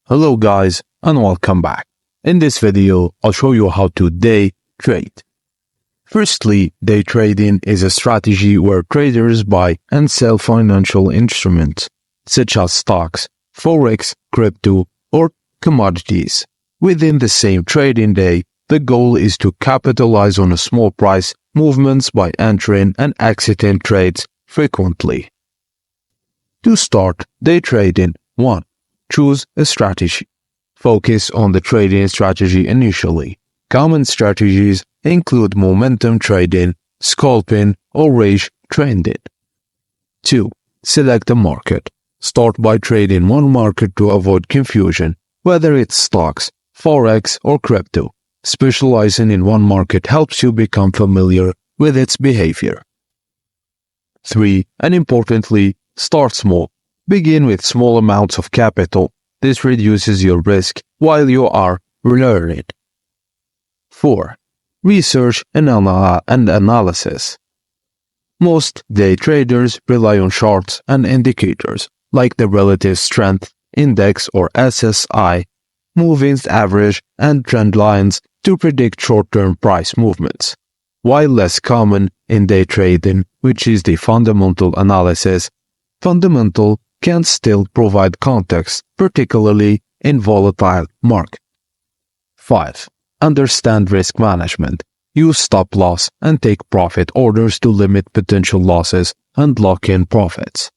Hello guys and welcome back. In this video, I'll show you how to day trade. Firstly, day trading is a strategy where traders buy and sell financial instruments such as stocks, forex, crypto, or commodities. Within the same trading day, the goal is to capitalize on a small price movements by entering and exiting trades frequently. To start day trading, 1. Choose a strategy. Focus on the trading strategy initially. Common strategies include momentum trading, scalping, or range trading. 2. Select a market. Start by trading one market to avoid confusion, whether it's stocks, forex, or crypto. Specializing in one market helps you become familiar with its behavior. 3. And importantly, start small. Begin with small amounts of capital. This reduces your risk while you are learning. 4. Research and analysis. Most day traders rely on charts and indicators like the relative strength index or SSI, moving average, and trend lines to predict short-term price movements. While less common in day trading, which is the fundamental analysis, fundamental can still provide context, particularly in volatile markets. 5. Understand risk management. Use stop loss and take profit orders to limit potential losses and lock in profits.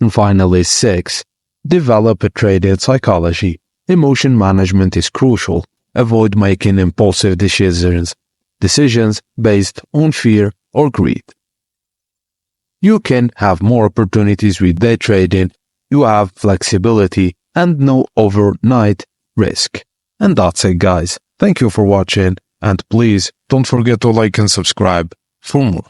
And finally, 6. Develop a trading psychology. Emotion management is crucial. Avoid making impulsive decisions based on fear or greed. You can have more opportunities with day trading. You have flexibility and no overnight risk. And that's it, guys. Thank you for watching, and please don't forget to like and subscribe for more.